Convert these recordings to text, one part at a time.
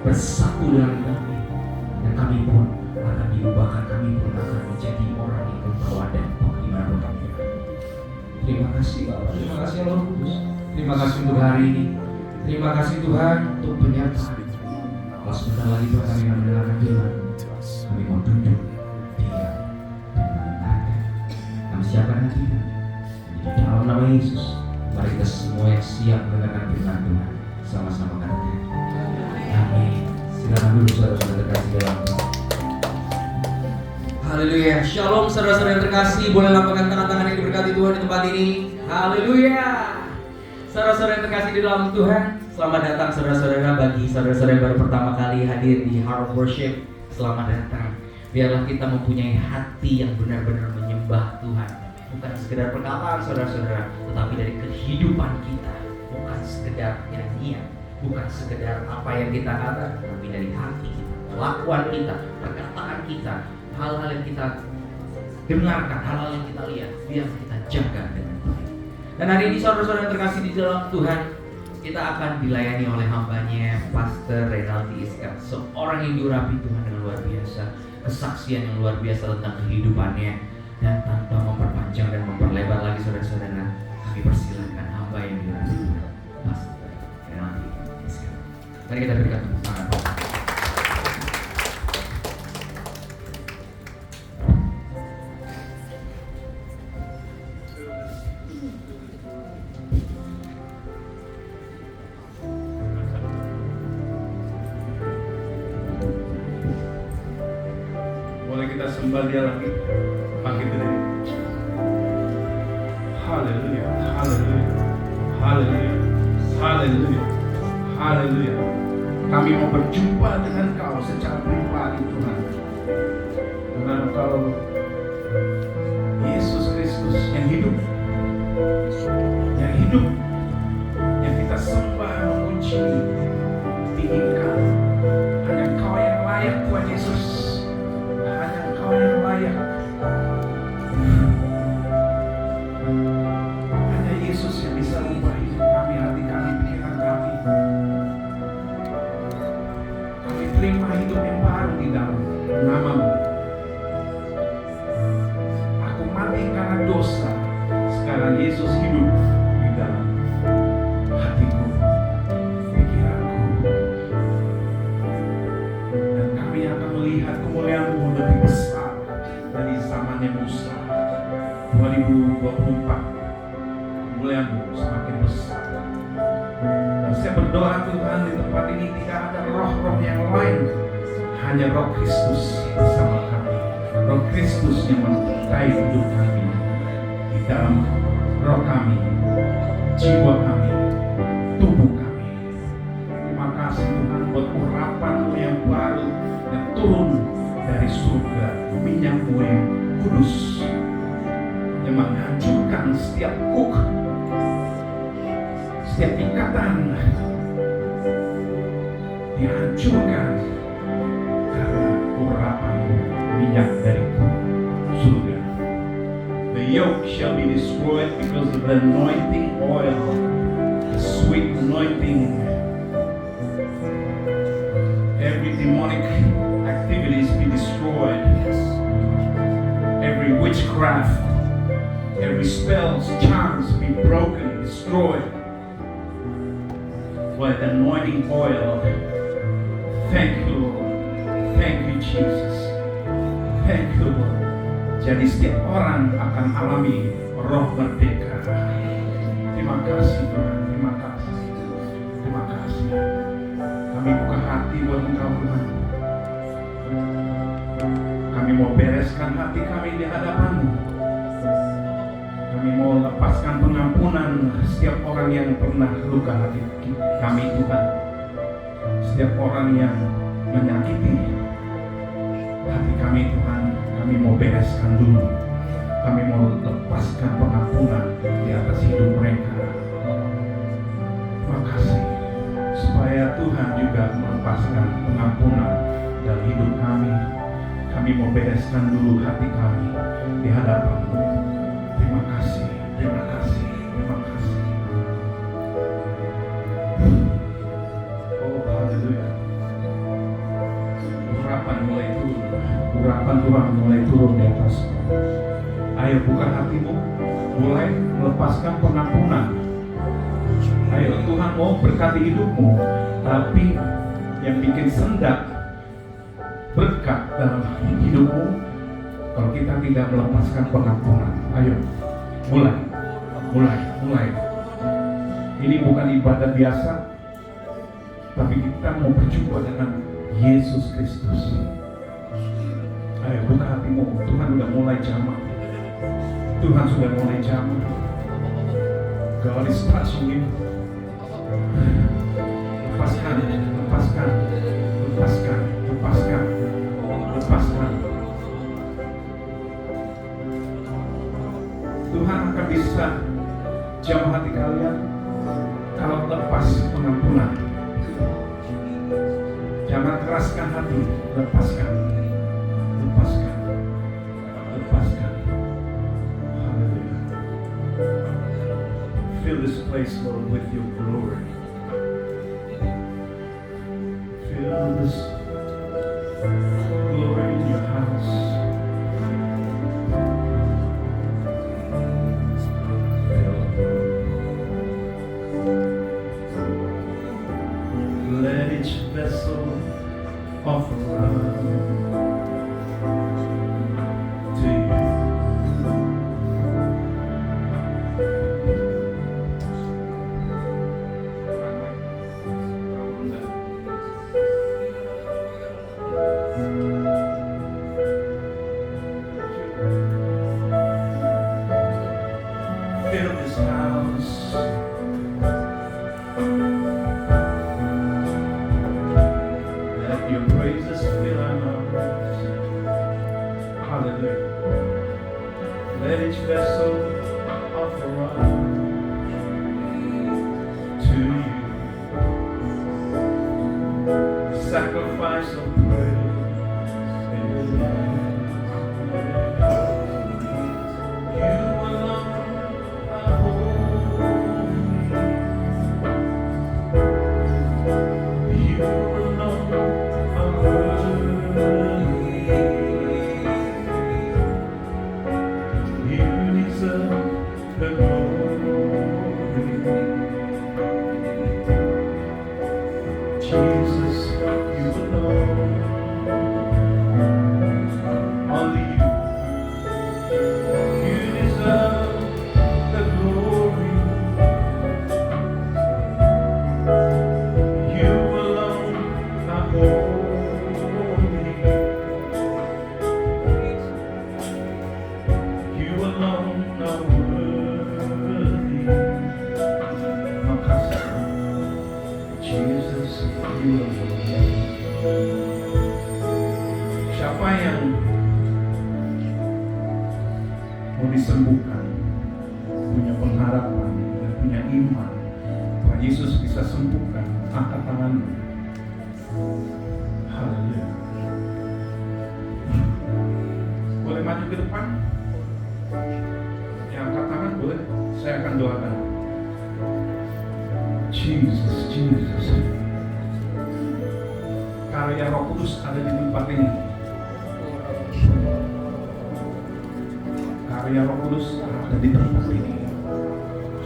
bersatu dengan kami, dan kami pun akan diubahkan, kami pun akan menjadi orang yang membawa dampak dimanapun kami berada. Terima kasih Bapak, terima kasih Roh Kudus, terima kasih untuk hari ini, terima kasih Tuhan untuk penyertaan. Kalau sebentar lagi Tuhan kami mendengarkan firman, kami mau duduk, diam, dan mendengarkan. Kami siapkan hati kami. Di dalam nama Yesus, mari kita semua yang siap mendengarkan firman Tuhan sama-sama katakan amin. Silakan dulu saudara-saudara terkasih dalam Tuhan. Haleluya. Shalom saudara-saudara yang terkasih, boleh lambaikan tangan-tangan yang diberkati Tuhan di tempat ini. Haleluya. Saudara-saudara yang terkasih di dalam Tuhan, selamat datang saudara-saudara. Bagi saudara-saudara yang baru pertama kali hadir di Heart of Worship, selamat datang. Biarlah kita mempunyai hati yang benar-benar menyembah Tuhan, bukan sekedar perkataan saudara-saudara, tetapi dari kehidupan kita. Bukan sekedar nyanyian, bukan sekedar apa yang kita katakan, tapi dari hati kita, kelakuan kita, perkataan kita, hal-hal yang kita dengarkan, hal-hal yang kita lihat, biar kita jaga dengan baik. Dan hari ini saudara-saudara yang terkasih di dalam Tuhan, kita akan dilayani oleh hambanya Pastor Renaldi Iskak, seorang yang diurapi Tuhan dengan luar biasa, kesaksian yang luar biasa tentang kehidupannya. Dan tanpa memperpanjang dan memperlebar lagi saudara-saudara, kami persilakan hamba yang diurapi Tuhan, Pastor Renaldi Iskak. Mari kita berikan tepuk tangan. Sembah dia lagi, bangkit berdiri. Haleluya, haleluya, haleluya, haleluya, haleluya. Kami mau berjumpa dengan Kau secara pribadi Tuhan. Karena Engkau Yesus Kristus yang hidup, yang kita sembah, memuji, tinggikan. Hanya Engkau yang layak Tuhan Yesus. Yang layak. Hanya Yesus yang bisa ubah hidup kami, hati kami, pikiran kami. Kami terima hidup yang baru di dalam nama-Mu. Aku mati karena dosa, sekarang Yesus hidup di dalam hatiku, pikiranku. Dan kami akan melihat kemuliaan-Mu lebih besar dari zamannya Musa. 2024 kemuliaan-Mu semakin besar. Dan saya berdoa Tuhan, di tempat ini tidak ada roh-roh yang lain, hanya Roh Kristus bersama kami. Roh Kristus yang menyertai hidup kami, di dalam roh kami, jiwa kami, tubuh kami. Terima kasih Tuhan buat urapan-Mu yang baru yang turun dari surga, minyak-Mu yang kudus yang menghancurkan setiap hook, setiap ikatan dihancurkan karena urapan-Mu, minyak dari surga. The yoke shall be destroyed because of the anointing oil, the sweet anointing. Every demonic activities be destroyed. Every witchcraft, every spells, charms be broken, destroyed by the anointing oil. Thank you, Lord. Thank you, Jesus. Thank you, Lord. Jadi setiap orang akan alami roh merdeka. Terima kasih Tuhan, terima kasih. Terima kasih. Kami buka hati buat Engkau Tuhan. Kami mau bereskan hati kami di hadapan-Mu. Kami mau lepaskan pengampunan setiap orang yang pernah luka hati kami Tuhan. Setiap orang yang menyakiti hati kami Tuhan, kami mau bereskan dulu. Kami mau lepaskan pengampunan di atas hidup mereka. Terima kasih. Supaya Tuhan juga melepaskan pengampunan dalam hidup kami. Kami mau bereskan dulu hati kami di hadapan-Mu. Terima kasih, terima kasih, terima kasih. Oh, haleluya. urapan mulai turun. Urapan Tuhan mulai turun di atasmu. Ayo buka hatimu, mulai melepaskan pengampunan. Ayo, Tuhan mau berkati hidupmu, tapi yang bikin sendak berkat dalam hidupmu kalau kita tidak melepaskan pengampunan. Ayo, mulai. Ini bukan ibadah biasa, tapi kita mau berjumpa dengan Yesus Kristus. Ayo, buka hatimu. Tuhan sudah mulai jamah. Tuhan sudah mulai jamah. God is touching you. Lepaskan. Tuhan akan bisa jamah hati kalian kalau lepas pengampunan. Jangan keraskan hati, lepaskan. Haleluya. Fill this place, Lord, with your glory. Fill this glory in your house. Let each vessel offer up to you. Fill this house. Let your praises fill our mouths. Hallelujah. Let each vessel offer up to you sacrifice of praise. You alone are holy. You alone are worthy. You deserve the glory. Jesus, you alone. Only you. You deserve the glory. You alone are holy. You alone are worthy. Makasih, Jesus, you alone. Siapa yang mau disembuhkan, punya pengharapan dan punya iman bahwa Yesus bisa sembuhkan, angkat tanganmu. Haleluya. Boleh maju ke depan? Yang angkat tangan boleh, saya akan doakan. Jesus. Karya Roh Kudus ada di tempat ini. Karya Roh Kudus ada di tempat ini.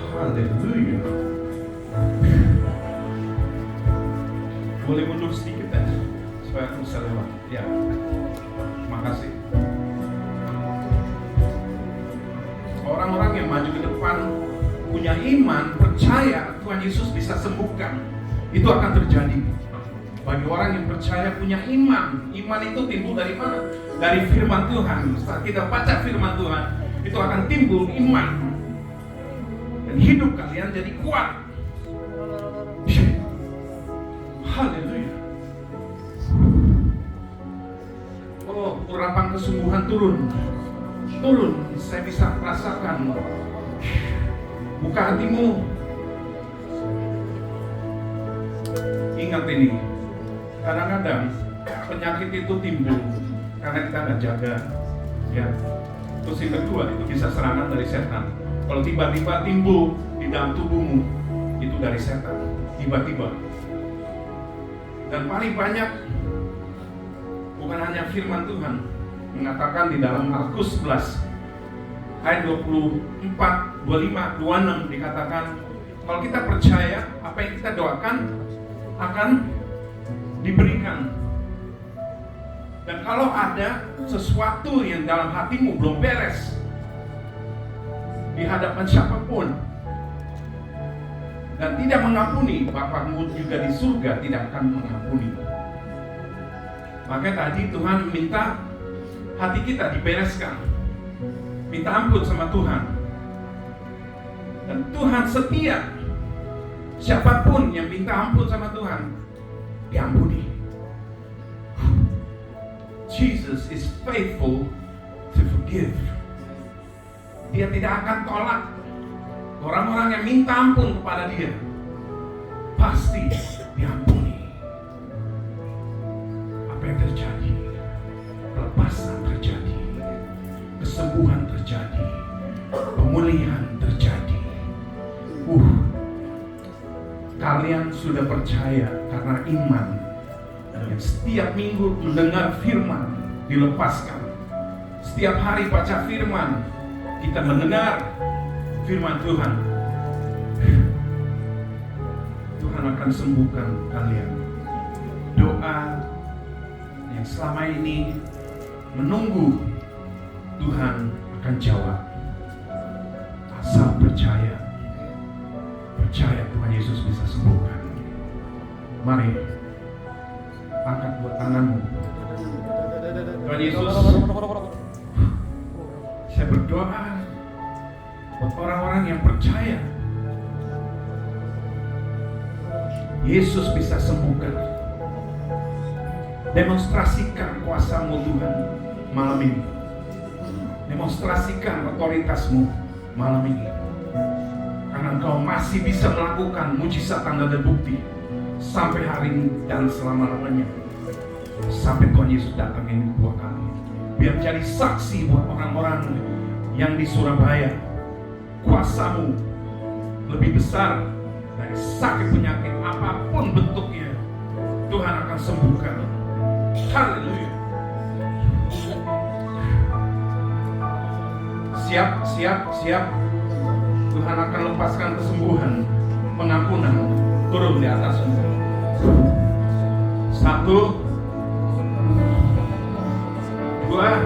Haleluya. Boleh mundur sedikit ya, supaya aku bisa lewat. Ya, makasih. Orang-orang yang maju ke depan punya iman, percaya Tuhan Yesus bisa sembuhkan, itu akan terjadi. Bagi orang yang percaya punya iman itu timbul dari mana? Dari firman Tuhan. Saat kita baca firman Tuhan, itu akan timbul iman. Dan hidup kalian jadi kuat. Haleluya. Oh, urapan kesungguhan turun. Saya bisa merasakan. Buka hatimu. Ingat ini. Kadang-kadang penyakit itu timbul karena kita nggak jaga, ya. Terus yang kedua, itu bisa serangan dari setan. Kalau tiba-tiba timbul di dalam tubuhmu, itu dari setan. Tiba-tiba. Dan paling banyak Bukan hanya firman Tuhan mengatakan di dalam Markus 11 ayat 24, 25, 26 dikatakan kalau kita percaya apa yang kita doakan akan diberikan. Dan kalau ada sesuatu yang dalam hatimu belum beres di hadapan siapapun dan tidak mengampuni, Bapakmu juga di surga tidak akan mengampuni. Maka tadi Tuhan minta hati kita dibereskan, minta ampun sama Tuhan. Dan Tuhan setia. Siapapun yang minta ampun sama Tuhan, diampuni. Jesus is faithful to forgive. Dia tidak akan tolak orang-orang yang minta ampun kepada dia. Pasti diampuni. Apa yang terjadi? Kelepasan terjadi, kesembuhan terjadi, pemulihan terjadi. Kalian sudah percaya karena iman. Yang setiap minggu mendengar firman dilepaskan. Setiap hari baca firman, kita mendengar firman Tuhan. Tuhan akan sembuhkan kalian. Doa yang selama ini menunggu, Tuhan akan jawab. Asal percaya. Percaya Tuhan Yesus bisa sembuhkan. Mari angkat dua tanganmu. Tuhan Yesus, saya berdoa buat orang-orang yang percaya Yesus bisa sembuhkan. Demonstrasikan kuasa-Mu Tuhan malam ini. Demonstrasikan otoritas-Mu malam ini. Karena Engkau masih bisa melakukan mujizat, tanda dan bukti sampai hari ini dan selama-lamanya. Sampai Tuhan Yesus datang ini dua kali. Biar jadi saksi buat orang-orang yang di Surabaya. Kuasa-Mu lebih besar dari sakit penyakit apapun bentuknya. Tuhan akan sembuhkan. Haleluya. Siap. Tuhan akan lepaskan kesembuhan, pengampunan turun di atasmu. 1, 2,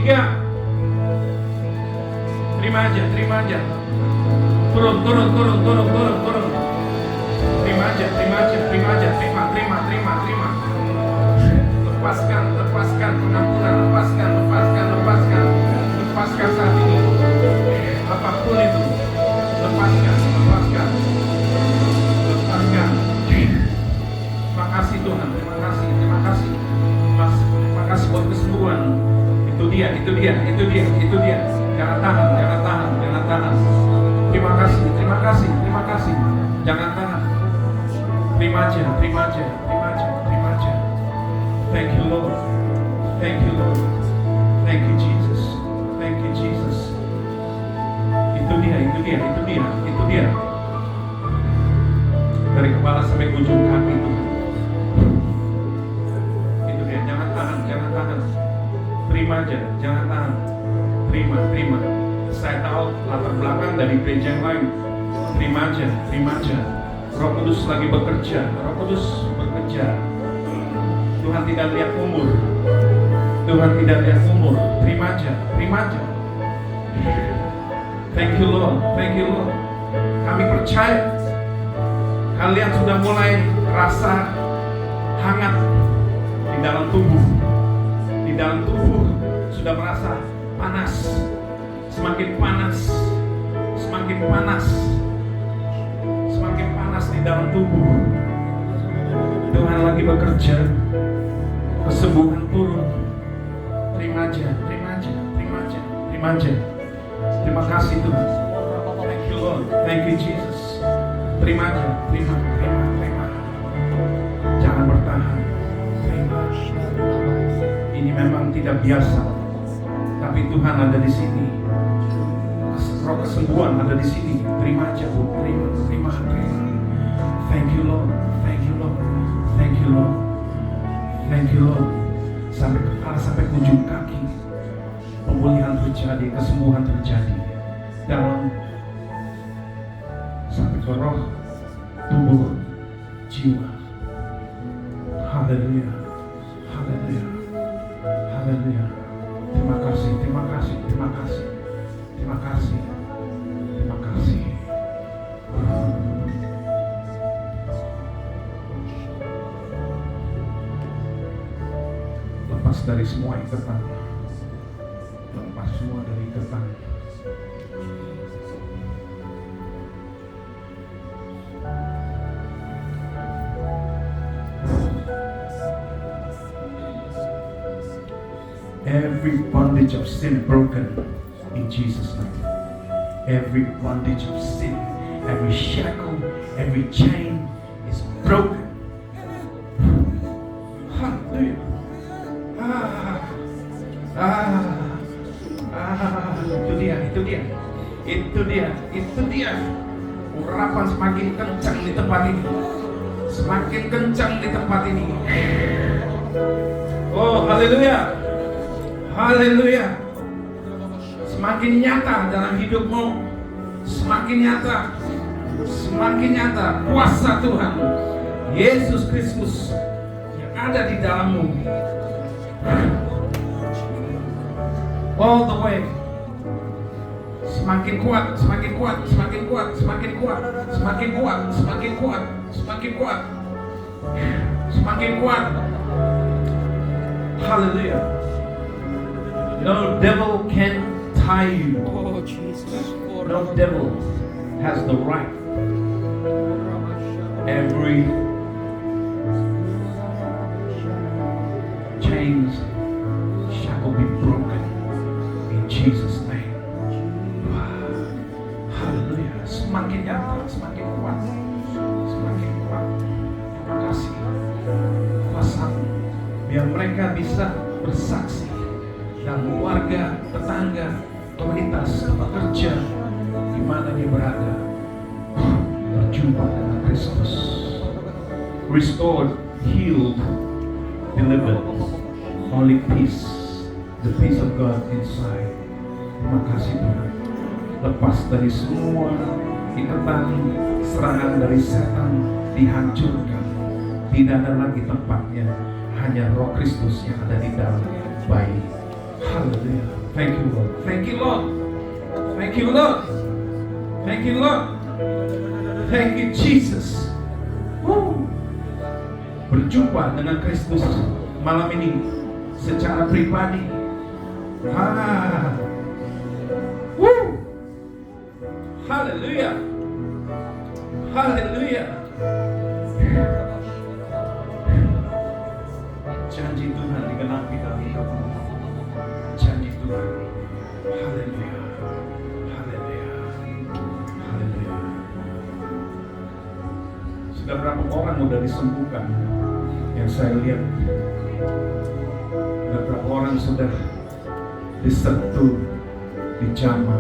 3. Terima aja. Turun. Terima aja. Lepaskan pengampunan, lepaskan saat ini. Apapun itu, lepaskan. Terima kasih Tuhan, terima kasih. Terima kasih buat kesembuhan. Itu dia. Jangan tahan. Terima kasih. Jangan tahan. Terima aja. Thank you Lord. Thank you Jesus. Itu dia. Dari kepala sampai ujung kaki itu. Itu dia. Jangan tahan. Terima aja. Jangan tahan. Terima. Saya tahu latar belakang dari gereja yang lain. Terima aja. Roh Kudus lagi bekerja. Tuhan tidak lihat umur. Terima aja. Thank you Lord. Kami percaya kalian sudah mulai rasa hangat di dalam tubuh. Sudah merasa panas. Semakin panas di dalam tubuh. Tuhan lagi bekerja. Kesembuhan turun. Terima aja. Terima kasih Tuhan. Thank you Lord. Thank you Jesus. Terima aja. Terima. Jangan bertahan. Terima. Ini memang tidak biasa, tapi Tuhan ada di sini. Roh kesembuhan ada di sini. Terima aja Bu. Terima. Thank you Lord. Thank you Lord. Thank you Lord. Sampai kepala, sampai ujung kaki, pemulihan terjadi, kesembuhan terjadi dalam sampai ke roh, tubuh, jiwa. Haleluya, haleluya, haleluya. Terima kasih, terima kasih, terima kasih, terima kasih, terima kasih. Lepas dari semua ikatan, lepas semua dari ikatan. Every bondage of sin broken in Jesus' name. Every bondage of sin, every shackle, every chain is broken. Hallelujah. Itu dia. Urapan semakin kencang di tempat ini. Semakin kencang di tempat ini. Oh, haleluya. Haleluya. Semakin nyata dalam hidupmu. Semakin nyata kuasa Tuhan Yesus Kristus yang ada di dalammu. All the way. Semakin kuat. Hallelujah. No devil can tie you. Oh, Jesus. No devil has the right. Every chains shall be broken in Jesus' name. Wow. Hallelujah. Semakin nyata, semakin kuat. Terima kasih kuasa-Mu, biar mereka bisa bersaksi dalam keluarga, tetangga, komunitas, tempat kerja, di mana dia berada, berjumpa dengan Kristus. Restored, healed, delivered, only peace, the peace of God inside. Terima kasih Tuhan. Lepas dari semua ikatan, serangan dari setan dihancurkan. Tidak ada lagi tempatnya, hanya Roh Kristus yang ada di dalam bayi. Hallelujah. Thank you Lord. Thank you Lord. Thank you Lord. Thank you Lord. Thank you Jesus. Woo. Berjumpa dengan Kristus malam ini secara pribadi. Woo. Hallelujah. Hallelujah. Janji Tuhan digenapi dalam hidupmu. Janji Tuhan. Haleluya. Haleluya. Haleluya. Sudah berapa orang sudah disembuhkan? Yang saya lihat, sudah berapa orang sudah disentuh, dijamah,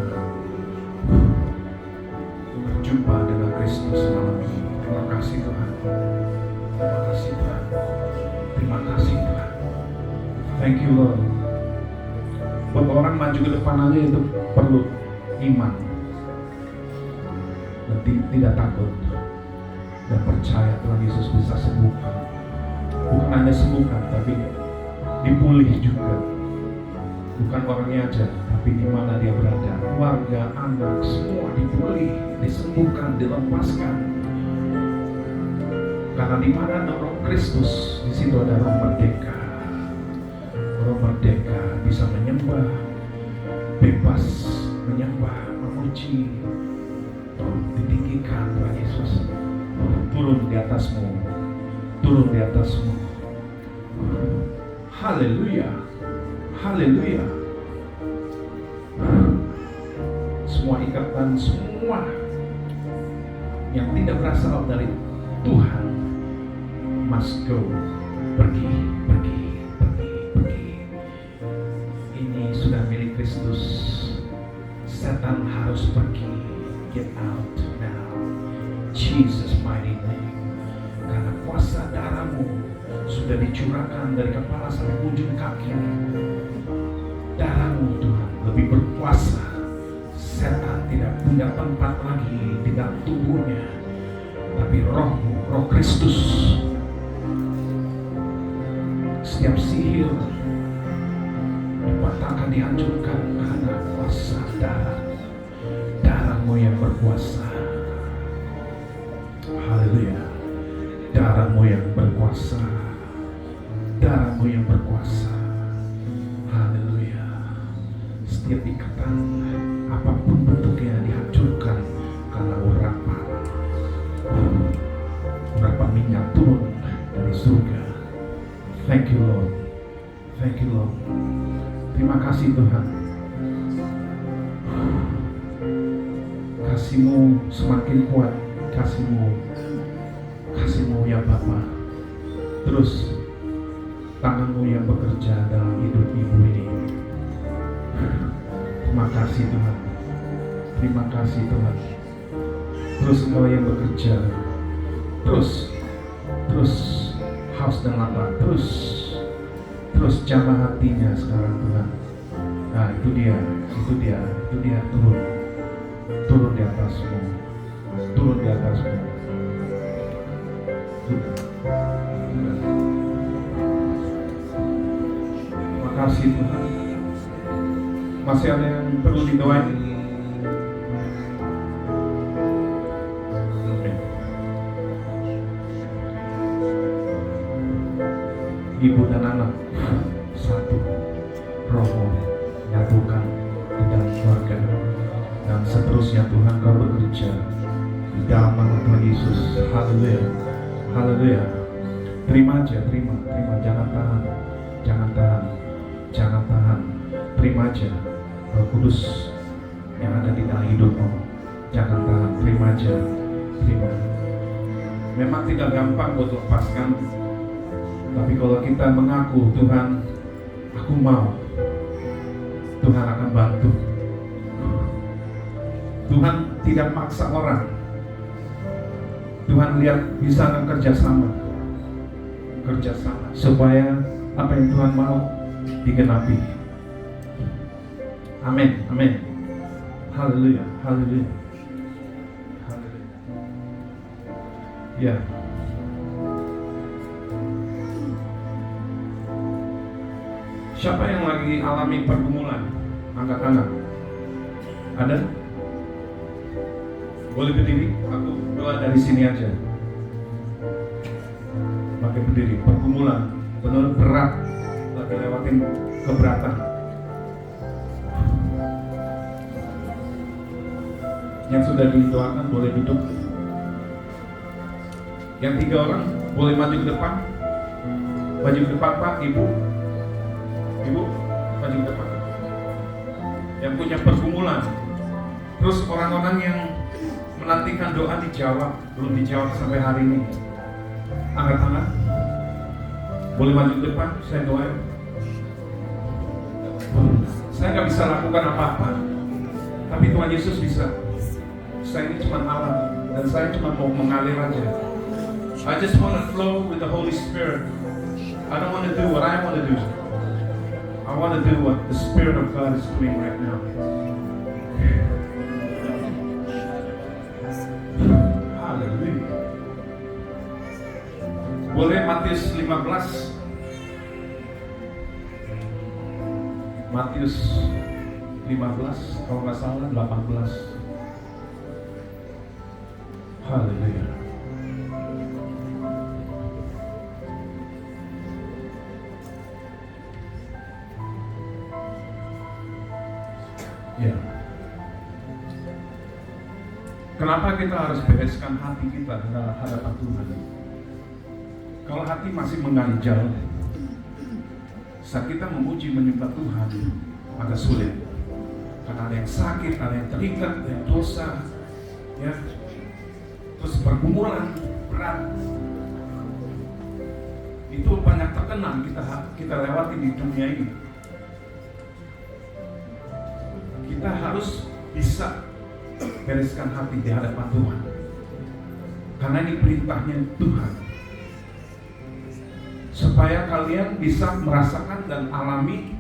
berjumpa dengan Kristus malam ini. Terima kasih Tuhan. Terima kasih Tuhan. Terima kasih Tuhan. Thank you Lord. Buat orang maju ke depan aja itu perlu iman dan tidak takut dan percaya Tuhan Yesus bisa sembuhkan. Bukan hanya sembuhkan, tapi dipulih juga. Bukan orangnya aja, tapi di mana dia berada, keluarga, anak, semua dipulih, disembuhkan, dilepaskan. Karena di mana ada Roh Kristus, di situ ada roh merdeka. Roh merdeka bisa menyembah, bebas menyembah, memuji, ditinggikan Tuhan Yesus. Turun di atasmu, turun di atasmu. Haleluya, haleluya. Semua ikatan, semua yang tidak berasal dari Tuhan must go, pergi. Ini sudah milik Kristus. Setan harus pergi. Get out now, Jesus mighty name. Karena kuasa darahmu sudah dicurahkan dari kepala sampai ujung kaki. Darah-Mu Tuhan lebih berkuasa. Setan tidak punya tempat lagi di dalam tubuhnya, tapi Roh-Mu, Roh Kristus, setiap sihir dipatahkan, dihancurkan karena kuasa darah-Mu yang berkuasa. Haleluya. Darah-Mu yang berkuasa. Darah-Mu yang berkuasa. Haleluya. Setiap ikatan, apapun bentuknya, dihancurkan karena urapan minyak turun dari surga. Thank you Lord. Thank you Lord. Terima kasih Tuhan. Kasih-Mu semakin kuat. Kasih-Mu ya Bapa. Terus tangan-Mu yang bekerja dalam hidup ibu ini. Terima kasih Tuhan. Terima kasih Tuhan. Terus Engkau yang bekerja. Terus haus dan lapar. Terus jamah hatinya sekarang Tuhan. Nah itu dia turun di atasmu. Turun di atasmu. Terima kasih Tuhan. Masih ada yang perlu didoain? Ibu dan anak satu, Roh-Mu nyatukan di dalam keluarga, dan seterusnya Tuhan Kau bekerja di dalam nama Tuhan Yesus. Haleluya, haleluya. Terima aja, terima, jangan tahan. Terima aja Roh Kudus yang ada di dalam hidupmu. Jangan tahan, terima aja, terima. Memang tidak gampang buat lepaskan. Tapi kalau kita mengaku, Tuhan, aku mau, Tuhan akan bantu. Tuhan tidak maksa orang. Tuhan lihat bisa kerjasama supaya apa yang Tuhan mau digenapi. Amin, amin. Haleluya, haleluya, haleluya. Ya. Siapa yang lagi alami pergumulan? Angkat tangan. Ada? Boleh berdiri? Aku doa dari sini aja. Pakai berdiri. Pergumulan benar berat, lagi lewatin keberatan. Yang sudah didoakan boleh duduk. Yang 3 orang boleh maju ke depan. Maju ke depan Pak, Ibu, maju ke depan. Yang punya pergumulan, terus orang-orang yang menantikan doa dijawab, belum dijawab sampai hari ini, angkat tangan. Boleh maju ke depan, saya doain. Saya nggak bisa lakukan apa-apa, tapi Tuhan Yesus bisa. Saya ini cuma alat, dan saya cuma mau mengalir aja. I just want to flow with the Holy Spirit. I don't want to do what I want to do. I want to do what the Spirit of God is doing right now. Haleluya. Boleh Matius 15. Matius 15, kalau nggak salah 18. Haleluya. Ya. Kenapa kita harus bereskan hati kita di hadapan Tuhan? Kalau hati masih mengganjal, saat kita memuji menyembah Tuhan agak sulit. Karena ada yang sakit, ada yang terikat, ada yang dosa, ya. Terus pergumulan berat. Itu banyak terkenal kita lewati di dunia ini. Kita harus bisa bereskan hati di hadapan Tuhan, karena ini perintahnya Tuhan. supaya kalian bisa merasakan dan alami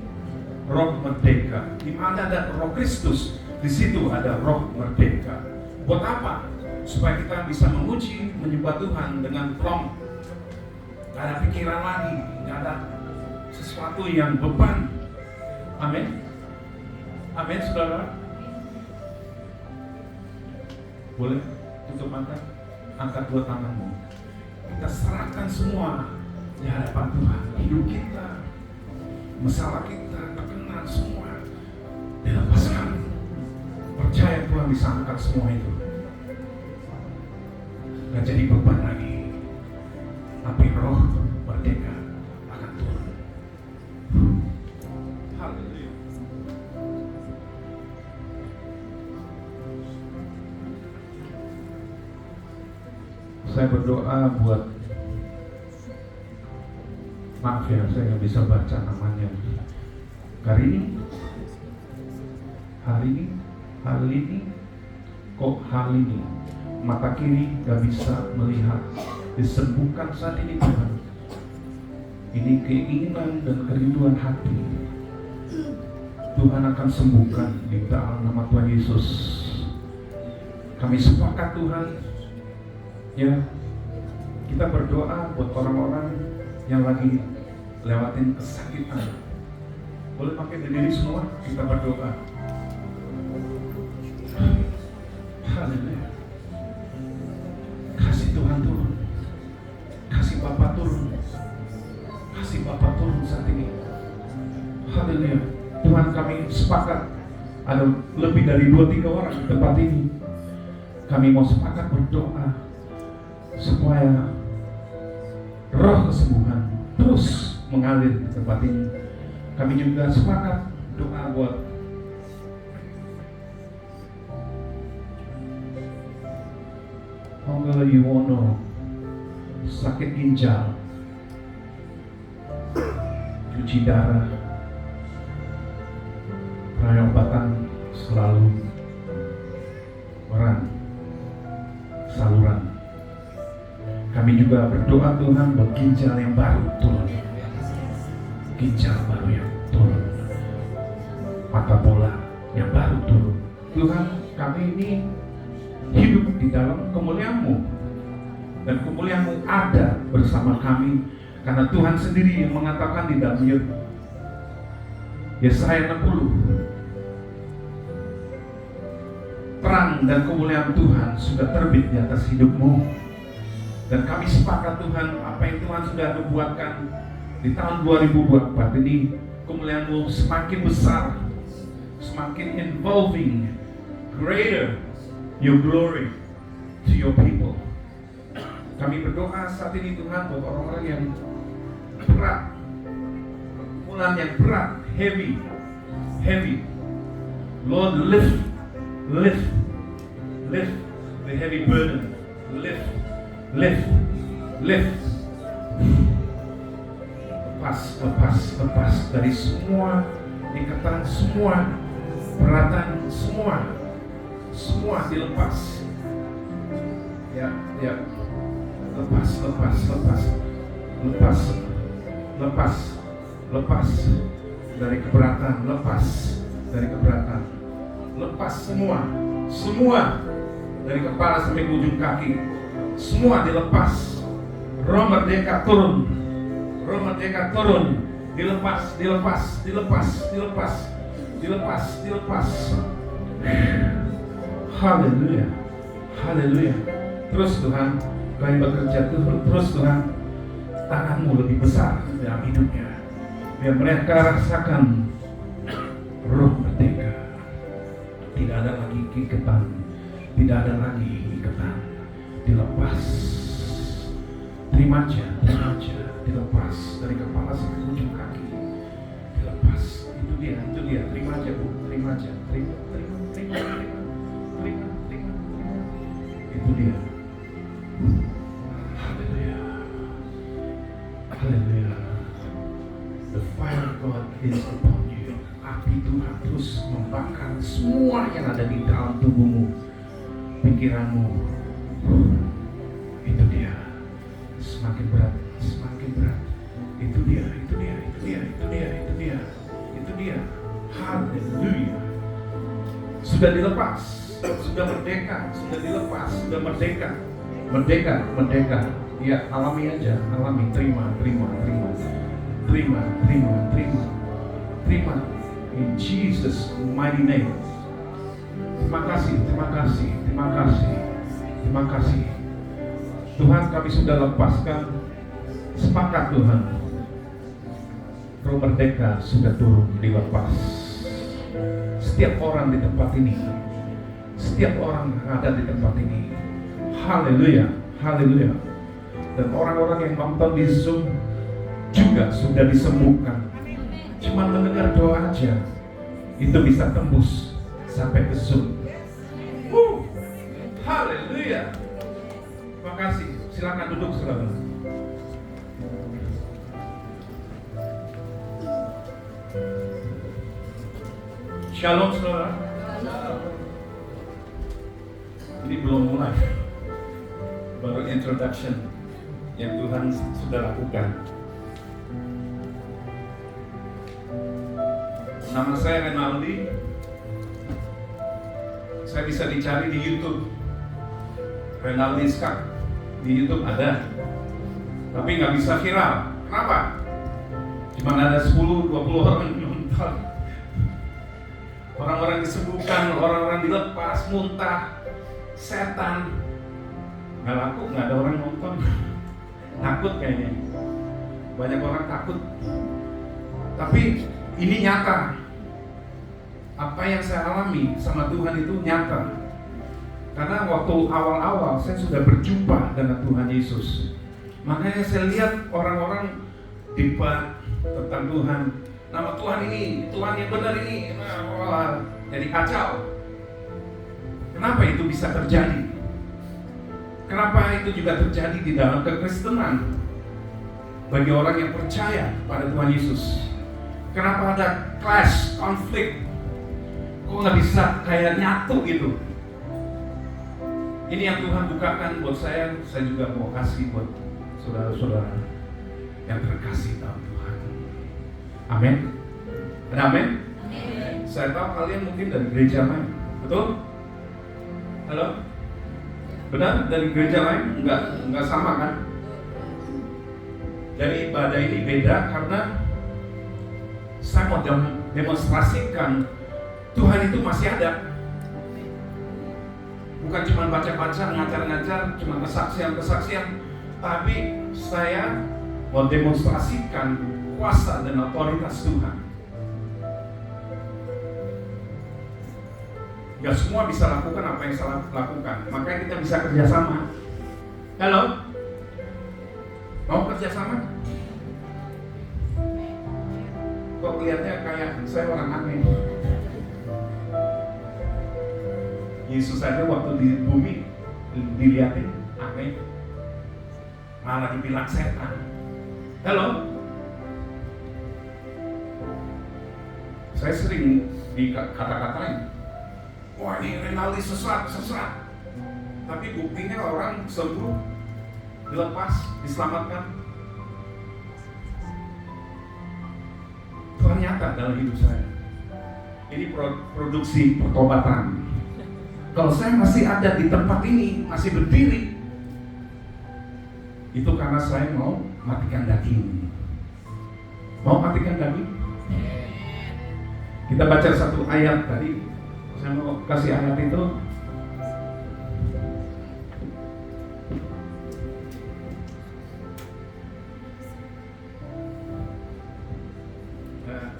roh merdeka. Di mana ada roh Kristus, di situ ada roh merdeka. Buat apa? Supaya kita bisa memuji, menyembah Tuhan dengan plong. Gak ada pikiran lagi, gak ada sesuatu yang beban. Amin. Amin, saudara. Boleh tutup mata, angkat dua tanganmu. Kita serahkan semua di hadapan Tuhan. Hidup kita, masalah kita, tekanan semua dilepaskan. Percaya Tuhan bisa angkat semua itu. Gak jadi beban lagi, tapi roh merdeka akan turun. Haleluya. Saya berdoa buat, maaf ya, saya nggak bisa baca namanya. Hari ini, mata kiri gak bisa melihat, disembuhkan saat ini Tuhan. Ini keinginan dan kerinduan hati, Tuhan akan sembuhkan di dalam nama Tuhan Yesus. Kami sepakat Tuhan, ya, kita berdoa buat orang-orang yang lagi lewatin kesakitan. Boleh pakai berdiri semua, kita berdoa. Haleluya. Kasih Tuhan turun, kasih Bapa turun, kasih Bapa turun saat ini. Haleluya. Tuhan, kami sepakat ada lebih dari 2-3 orang di tempat ini. Kami mau sepakat berdoa supaya roh kesembuhan terus mengalir di tempat ini. Kami juga sepakat doa buat Hongga Yuwono, sakit ginjal, cuci darah, pengobatan selalu saluran. Kami juga berdoa Tuhan buat ginjal yang baru turun, ginjal baru yang turun, mata bola yang baru turun. Tuhan, kami ini hidup di dalam kemuliaan-Mu, dan kemuliaan-Mu ada bersama kami, karena Tuhan sendiri yang mengatakan di dalam Yesaya 60, terang dan kemuliaan Tuhan sudah terbit di atas hidup-Mu. Dan kami sepakat Tuhan, apa yang Tuhan sudah nubuatkan di tahun 2024 ini, kemuliaan-Mu semakin besar, semakin involving, greater your glory to your people. Kami berdoa saat ini Tuhan buat orang-orang yang berat, pergumulan yang berat, heavy. Lord, lift the heavy burden. Lift. Lepas dari semua ikatan, semua beratan, semua dilepas. Ya. Lepas dari keberatan, lepas semua dari kepala sampai ujung kaki, semua dilepas. Roh merdeka turun, dilepas. Haleluya. Terus Tuhan, kami bekerja terus Tuhan, tangan-Mu lebih besar dalam hidupnya, biar mereka rasakan roh merdeka. Tidak ada lagi ikatan, dilepas. Terima aja, dilepas dari kepala sampai ujung kaki, dilepas. Itu dia. Terima aja Bu, terima. Itu dia. Haleluya. The fire of God is upon you. Api Tuhan terus membakar semua yang ada di dalam tubuhmu, pikiranmu. Itu dia. Semakin berat. sudah dilepas, sudah merdeka, sudah dilepas, sudah merdeka. Merdeka. Ya, alami aja, alami, terima. In Jesus mighty name. Terima kasih. Tuhan, kami sudah lepaskan. Sepakat Tuhan. Roh merdeka sudah turun, dilepas. Setiap orang di tempat ini, setiap orang yang ada di tempat ini. Haleluya. Dan orang-orang yang nonton di Zoom juga sudah disembuhkan. Cuma mendengar doa aja, itu bisa tembus sampai ke Zoom. Haleluya. Terima kasih. Silakan duduk saudara. Shalom saudara. Ini belum mulai, baru introduction yang Tuhan sudah lakukan. Nama saya Renaldi. Saya bisa dicari di YouTube. Renaldi Skak di YouTube ada, tapi nggak bisa viral. Kenapa? Cuma ada 10-20 orang yang nonton. Orang-orang disembuhkan, orang-orang dilepas, muntah, setan. Nggak laku, nggak ada orang nonton. Takut kayaknya. Banyak orang takut. Tapi ini nyata. Apa yang saya alami sama Tuhan itu nyata. Karena waktu awal-awal saya sudah berjumpa dengan Tuhan Yesus. Makanya saya lihat orang-orang debat tentang Tuhan. Nama Tuhan ini, Tuhan yang benar ini, wah, jadi kacau. Kenapa itu bisa terjadi? Kenapa itu juga terjadi di dalam kekristenan? Bagi orang yang percaya pada Tuhan Yesus. Kenapa ada clash, konflik? Kok nggak bisa kayak nyatu gitu? Ini yang Tuhan bukakan buat saya juga mau kasih buat saudara-saudara yang terkasih dalam Tuhan. Amin. Amin. Saya tahu kalian mungkin dari gereja lain, betul? Halo? Benar? Dari gereja lain? Enggak sama kan? Jadi ibadah ini beda karena saya mau demonstrasikan Tuhan itu masih ada. Bukan cuma baca-baca, ngajar-ngajar, cuma kesaksian-kesaksian, tapi saya mau demonstrasikan kuasa dan otoritas Tuhan. Gak semua bisa lakukan apa yang saya lakukan, makanya kita bisa kerjasama. Halo? Mau kerjasama? Kok kelihatannya kayak saya orang aneh? Yesus aja waktu di bumi dilihatin aneh, malah dibilang setan. Halo? Saya sering dikata-katain, wah ini Renaldi sesat. Tapi buktinya orang sembuh, dilepas, diselamatkan. Tuhan nyata dalam hidup saya. Ini produksi pertobatan. Kalau saya masih ada di tempat ini, masih berdiri, itu karena saya mau matikan daging. Mau matikan daging? Kita baca satu ayat tadi. Saya mau kasih ayat itu. Nah,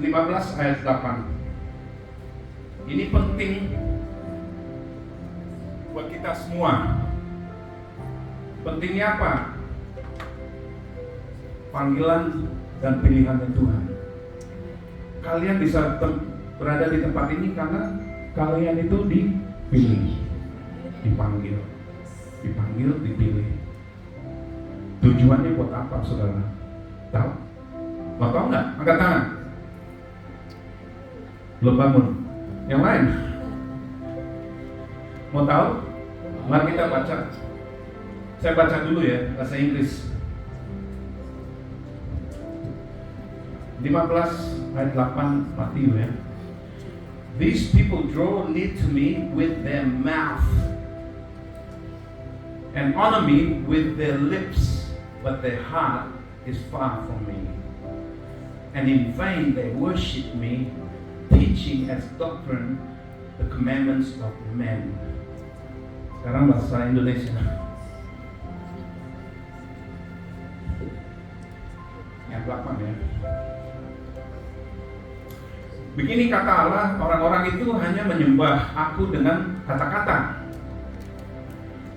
15 ayat 8. Ini penting buat kita semua. Pentingnya apa? Panggilan dan pilihan Tuhan. Kalian bisa berada di tempat ini karena kalian itu dipilih, dipanggil, dipilih. Tujuannya buat apa, saudara? Tahu? Mau tahu nggak? Angkat tangan. Belum bangun. Yang lain? Mau tahu? Mari kita baca. Saya baca dulu ya, bahasa Inggris. 15 ayat 8 Matius ya. These people draw near to me with their mouth and honor me with their lips, but their heart is far from me. And in vain they worship me, teaching as doctrine the commandments of men. Sekarang bahasa Indonesia. Yang belakang ya. Begini kata Allah, orang-orang itu hanya menyembah aku dengan kata-kata,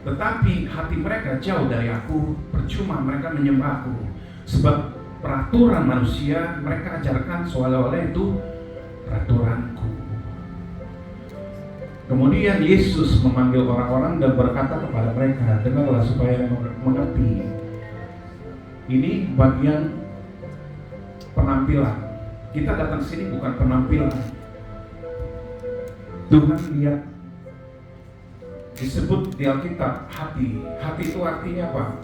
tetapi hati mereka jauh dari aku. Percuma mereka menyembah aku, sebab peraturan manusia mereka ajarkan seolah-olah itu peraturanku. Kemudian Yesus memanggil orang-orang dan berkata kepada mereka, dengarlah supaya mengerti. Ini bagian penampilan. Kita datang ke sini bukan penampilan. Tuhan lihat, disebut di Alkitab hati. Hati itu artinya apa?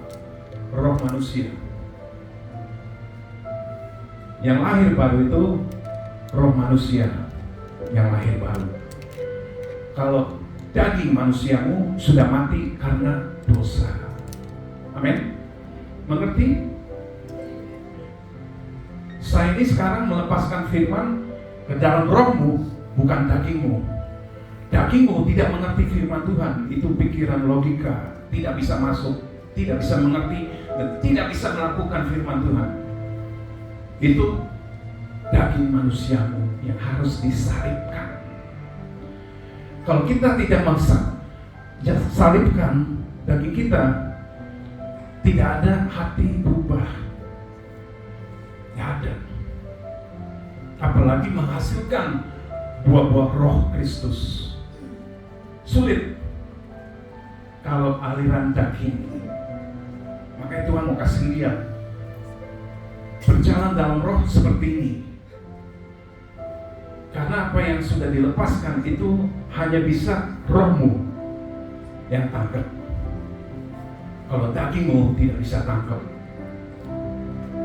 Roh manusia. Yang lahir baru itu roh manusia yang lahir baru. Kalau daging manusiamu sudah mati karena dosa. Amin. Mengerti? Saya ini sekarang melepaskan firman ke dalam rohmu, bukan dagingmu. Dagingmu tidak mengerti firman Tuhan, itu pikiran logika, tidak bisa masuk, tidak bisa mengerti, dan tidak bisa melakukan firman Tuhan. Itu daging manusiamu yang harus disalibkan. Kalau kita tidak salibkan daging kita, tidak ada hati berubah. Ada. Apalagi menghasilkan buah-buah roh Kristus. Sulit kalau aliran daging. Makanya Tuhan mau kasih lihat, berjalan dalam roh seperti ini. Karena apa yang sudah dilepaskan itu hanya bisa rohmu yang tangkap. Kalau dagingmu tidak bisa tangkap.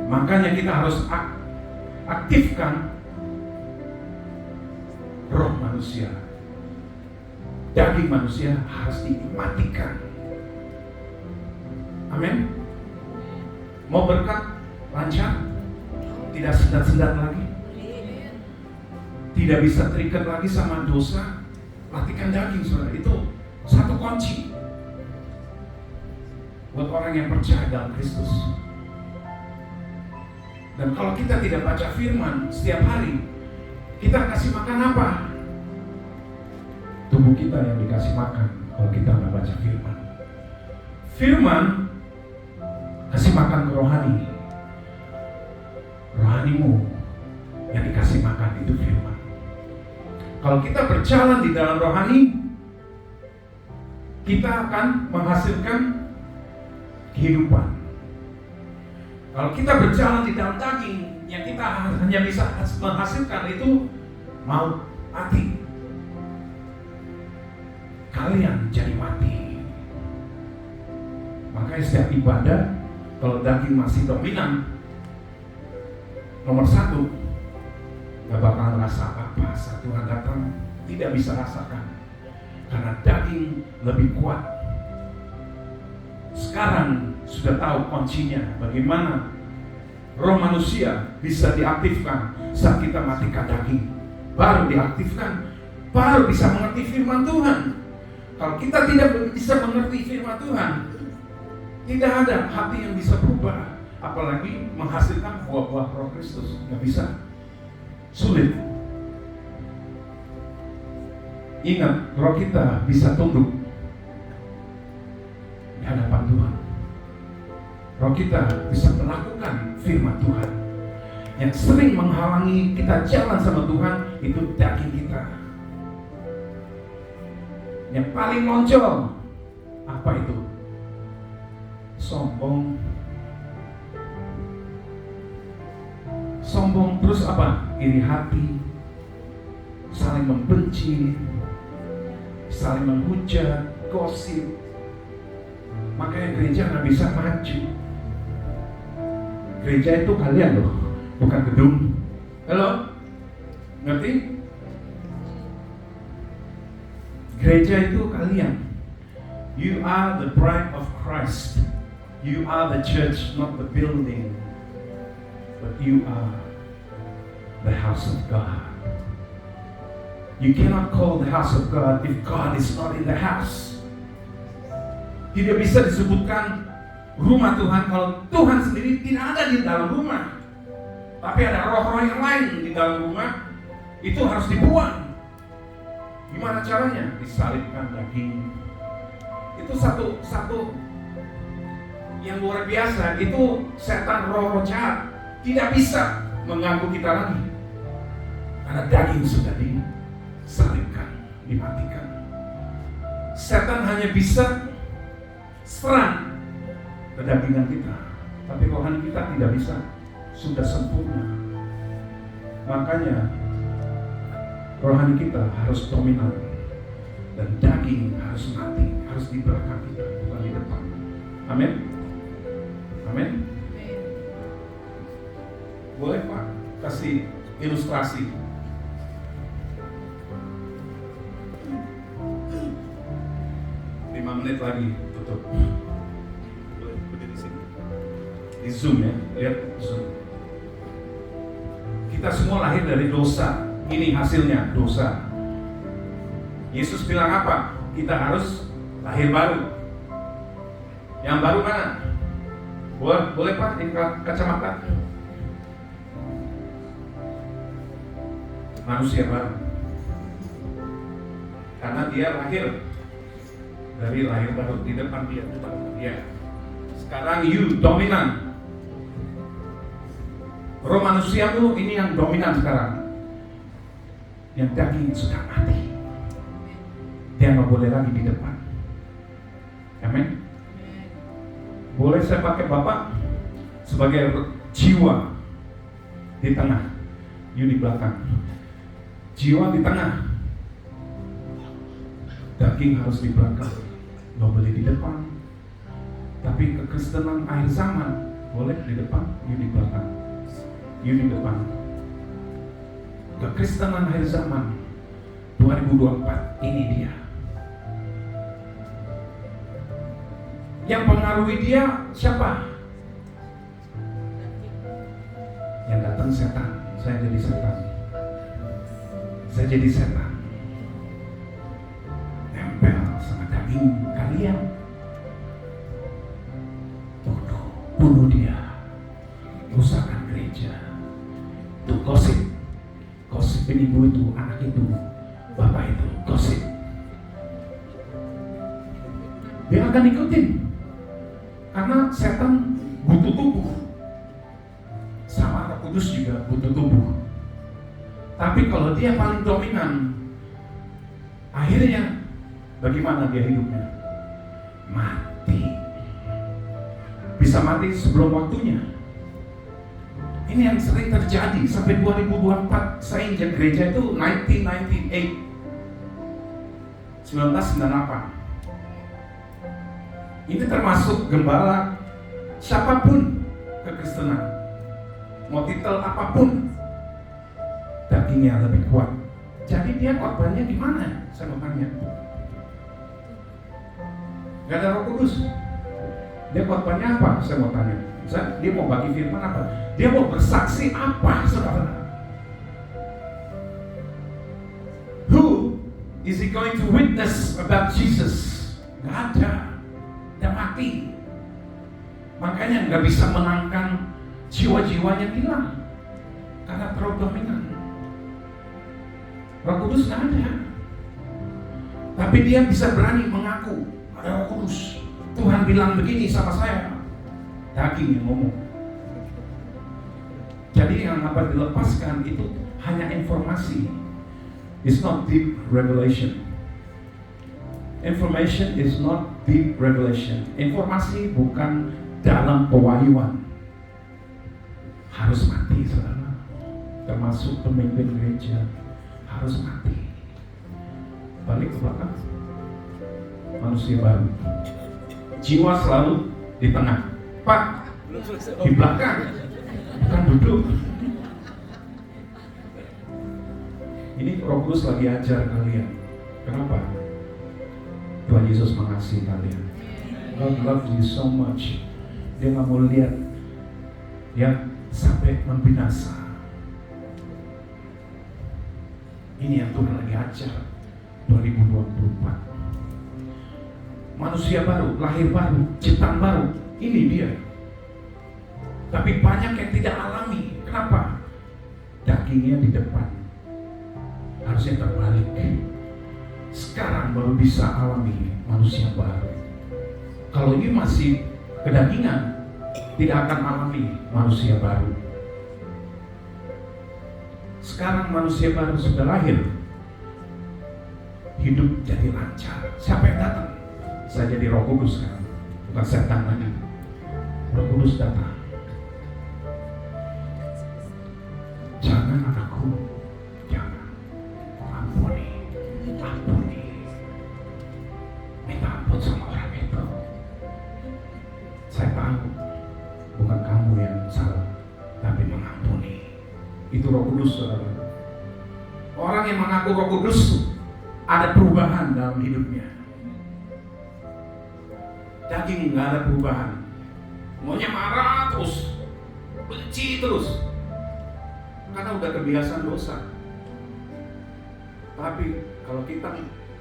Makanya kita harus aktifkan roh manusia. Daging manusia harus dimatikan. Amin. Mau berkat lancar, tidak sendat-sendat lagi, tidak bisa terikat lagi sama dosa. Matikan daging, saudara. Itu satu kunci buat orang yang percaya dalam Kristus. Dan kalau kita tidak baca firman setiap hari, kita kasih makan apa? Tubuh kita yang dikasih makan kalau kita nggak baca firman. Firman kasih makan ke rohani. Rohanimu yang dikasih makan itu firman. Kalau kita berjalan di dalam rohani, kita akan menghasilkan kehidupan. Kalau kita berjalan di dalam daging, yang kita hanya bisa menghasilkan itu maut, mati. Kalian jadi mati. Makanya setiap ibadah, kalau daging masih dominan, nomor satu, gak bakalan rasa apa. Saat Tuhan datang, tidak bisa rasakan. Karena daging lebih kuat. Sekarang sudah tahu kuncinya bagaimana roh manusia bisa diaktifkan saat kita matikan daging. Baru diaktifkan, baru bisa mengerti firman Tuhan. Kalau kita tidak bisa mengerti firman Tuhan, tidak ada hati yang bisa berubah, apalagi menghasilkan buah-buah roh Kristus. Nggak bisa, sulit. Ingat, roh kita bisa tunduk di hadapan Tuhan. Roh kita bisa melakukan firman Tuhan. Yang sering menghalangi kita jalan sama Tuhan itu daging kita. Yang paling lonjol apa itu? Sombong. Sombong terus apa? Iri hati, saling membenci, saling menghujat, gosip. Makanya gereja nggak bisa maju. Gereja itu kalian loh, bukan gedung. Halo? Ngerti? Gereja itu kalian. You are the bride of Christ. You are the church, not the building. But you are the house of God. You cannot call the house of God if God is not in the house. Tidak bisa disebutkan rumah Tuhan kalau Tuhan sendiri tidak ada di dalam rumah. Tapi ada roh-roh yang lain di dalam rumah. Itu harus dibuang. Gimana caranya? Disalibkan daging. Itu satu yang luar biasa. Itu setan, roh-roh jahat tidak bisa mengganggu kita lagi. Karena daging sudah disalibkan, dimatikan. Setan hanya bisa serang kedagingan kita, tapi rohani kita tidak bisa, sudah sempurna. Makanya rohani kita harus dominan dan daging harus mati, harus di belakang kita, bukan di depan. Amin. Amin. Boleh Pak kasih ilustrasi? Menit lagi tutup. Boleh berdiri di sini. Di Zoom ya, lihat Zoom. Kita semua lahir dari dosa. Ini hasilnya dosa. Yesus bilang apa? Kita harus lahir baru. Yang baru mana? Boleh Pak, ini kacamata. Manusia baru. Karena dia lahir dari lahir baru, di depan dia. Sekarang you dominan. Roh manusiamu ini yang dominan sekarang. Yang daging sudah mati. Dia nggak boleh lagi di depan. Amin. Boleh saya pakai Bapak sebagai jiwa di tengah, you di belakang. Jiwa di tengah, daging harus di belakang. Nggak boleh di depan. Tapi kekristenan akhir zaman boleh di depan, you di belakang. You di depan. Kekristenan akhir zaman 2024 ini dia. Yang pengaruhi dia siapa? Yang datang setan. Saya jadi setan. Saya jadi setan. Nempel sama daging kalian. Bunuh dia. Rusakkan gereja. Itu gosip. Gosip ibu itu, anak itu, bapak itu, gosip. Dia akan ikutin. Karena setan butuh tubuh. Sama Roh Kudus juga butuh tubuh. Tapi kalau dia paling dominan, akhirnya bagaimana dia hidupnya? Mati. Bisa mati sebelum waktunya. Ini yang sering terjadi sampai 2024. Saya injak gereja itu 1998. 1998. Ini termasuk gembala siapapun kekristenan, mau titel apapun, dagingnya lebih kuat. Jadi dia korbannya di mana? Saya mau tanya. Gak ada Roh Kudus. Dia korbannya apa? Saya mau tanya. Dia mau bagi firman apa? Dia mau bersaksi apa, saudara? Who is he going to witness about Jesus? Gak ada. Dia mati. Makanya nggak bisa menangkan jiwa-jiwanya hilang karena terlalu dominan. Roh Kudus nggak ada. Tapi dia bisa berani mengaku ada Roh Kudus. Tuhan bilang begini sama saya. Daging yang ngomong. Jadi yang dapat dilepaskan itu hanya informasi. It's not deep revelation. Information is not deep revelation. Informasi bukan dalam pewahyuan. Harus mati, saudara. Termasuk pemimpin gereja harus mati. Balik ke belakang. Manusia baru. Jiwa selalu di tengah. Pak, di belakang. Bukan duduk. Ini Roh Kudus lagi ajar kalian. Kenapa? Tuhan Yesus mengasihi kalian. God love you so much. Dia nggak mau lihat ya sampai membinasa. Ini yang Tuhan lagi ajar 2024. Manusia baru, lahir baru, ciptaan baru. Ini dia. Tapi banyak yang tidak alami. Kenapa? Dagingnya di depan. Harusnya terbalik. Sekarang baru bisa alami manusia baru. Kalau ini masih kedagingan, tidak akan alami manusia baru. Sekarang manusia baru sudah lahir, hidup jadi lancar. Siapa yang datang? Saya jadi Roh Kudus sekarang, bukan setan lagi. Roh Kudus datang. Jangan anakku, jangan. Ampuni. Minta ampun sama orang itu. Saya tahu bukan kamu yang salah, tapi mengampuni. Itu Roh Kudus, saudara. Orang yang mengaku Roh Kudus ada perubahan dalam hidupnya. Daging nggak ada perubahan. Maunya marah terus, benci terus, karena udah kebiasaan dosa. Tapi kalau kita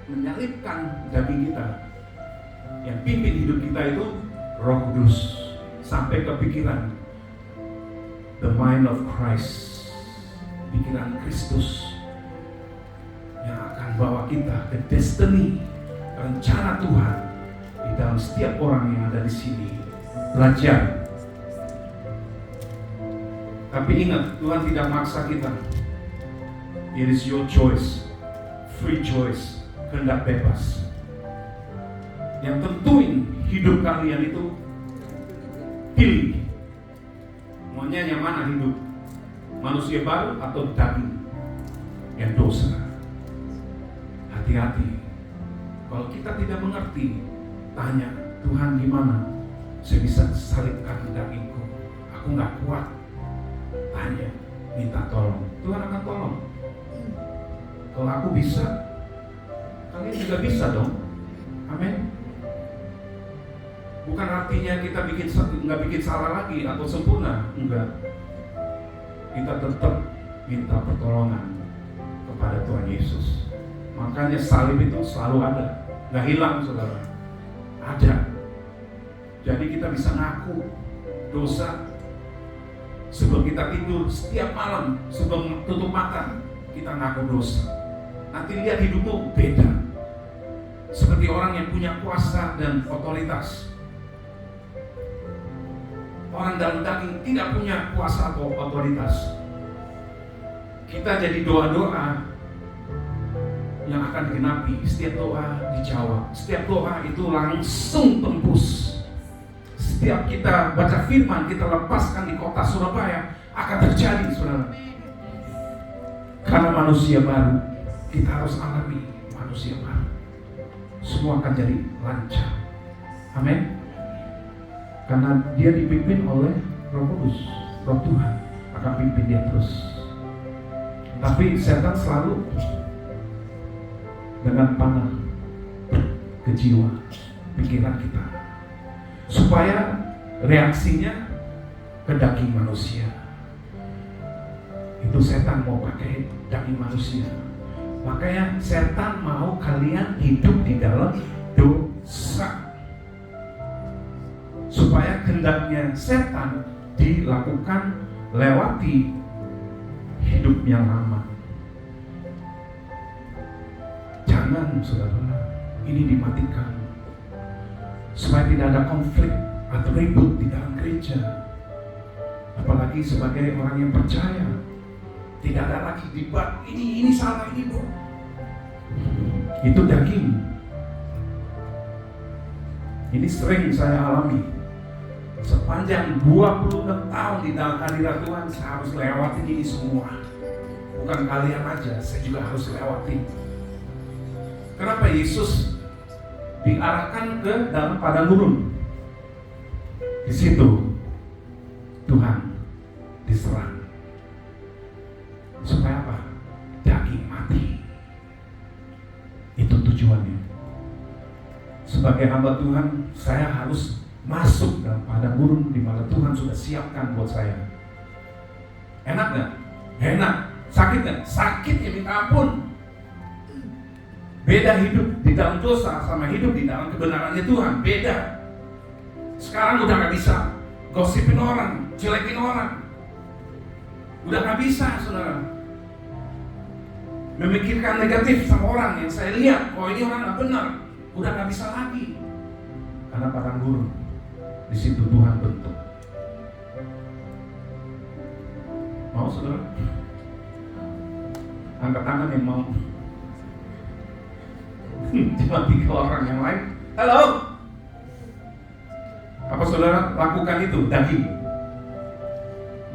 menyalipkan daging kita, yang pimpin hidup kita itu Roh Kudus, sampai ke pikiran the mind of Christ, pikiran Kristus yang akan bawa kita ke destiny, rencana Tuhan di dalam setiap orang yang ada di sini. Belajar. Tapi ingat, Tuhan tidak maksa kita. It is your choice, free choice, kehendak bebas. Yang tentuin hidup kalian itu pilih. Maunya yang mana hidup? Manusia baru atau daging yang dosa? Hati-hati. Kalau kita tidak mengerti, tanya, Tuhan gimana? Saya bisa salibkan dagingku. Aku nggak kuat. Tanya, minta tolong. Tuhan akan tolong. Kalau aku bisa, kalian juga bisa dong. Amin. Bukan artinya kita nggak bikin salah lagi atau sempurna. Enggak. Kita tetap minta pertolongan kepada Tuhan Yesus. Makanya salib itu selalu ada, nggak hilang, saudara. Ada. Jadi kita bisa ngaku dosa. Sebelum kita tidur, setiap malam sebelum tutup mata, kita ngaku dosa. Nanti lihat hidupmu beda. Seperti orang yang punya kuasa dan otoritas. Orang dalam daging tidak punya kuasa atau otoritas. Kita jadi doa-doa yang akan digenapi. Setiap doa dijawab. Setiap doa itu langsung tembus. Setiap kita baca firman, kita lepaskan di kota Surabaya, akan terjadi, saudara. Karena manusia baru, kita harus alami manusia baru. Semua akan jadi lancar. Amin. Karena dia dipimpin oleh Roh Kudus, Roh Tuhan akan pimpin dia terus. Tapi setan selalu dengan panah ke jiwa, pikiran kita, supaya reaksinya ke daging manusia. Itu setan mau pakai daging manusia. Makanya setan mau kalian hidup di dalam dosa, supaya kehendaknya setan dilakukan lewati hidup yang lama. Jangan, saudara, ini dimatikan supaya tidak ada konflik atau ribut di dalam gereja. Apalagi sebagai orang yang percaya, tidak ada lagi debat, ini salah, ini bu. Itu daging. Ini sering saya alami. Sepanjang 26 tahun di dalam hadirat Tuhan, saya harus lewatin ini semua. Bukan kalian aja, saya juga harus lewatin. Kenapa Yesus diarahkan ke dalam padang gurun? Di situ Tuhan diserang. Supaya apa? Daging mati. sebagai hamba Tuhan, saya harus masuk dalam padang gurun di mana Tuhan sudah siapkan buat saya. Enak gak? Enak. Sakit gak? Sakit ya minta ampun. Beda hidup di dalam dosa sama hidup di dalam kebenarannya Tuhan. Beda. Sekarang udah gak bisa gosipin orang, jelekin orang. Udah gak bisa, saudara. Memikirkan negatif sama orang yang saya lihat, oh ini orang gak benar. Udah gak bisa lagi. Karena padang gurun, di situ Tuhan bentuk. Mau saudara? Angkat tangan yang mau. Cuma 3 orang yang lain. Halo. Apa saudara lakukan itu? Daging.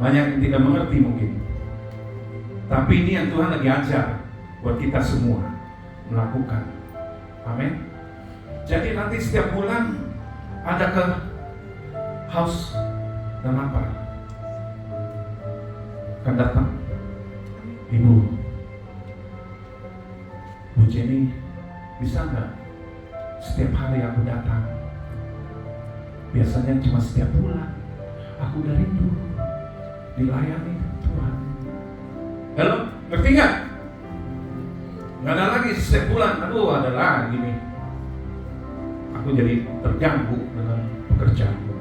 Banyak yang tidak mengerti mungkin. Tapi ini yang Tuhan lagi ajar buat kita semua melakukan. Amin. Jadi nanti setiap bulan ada ke house dan apa? Akan datang Ibu Jenny, bisa nggak setiap hari aku datang? Biasanya cuma setiap bulan. Aku udah rindu dilayani Tuhan. Halo, ngerti nggak? Nggak ada lagi setiap bulan. Aduh, ada lagi nih. Aku jadi terganggu dengan pekerjaanku.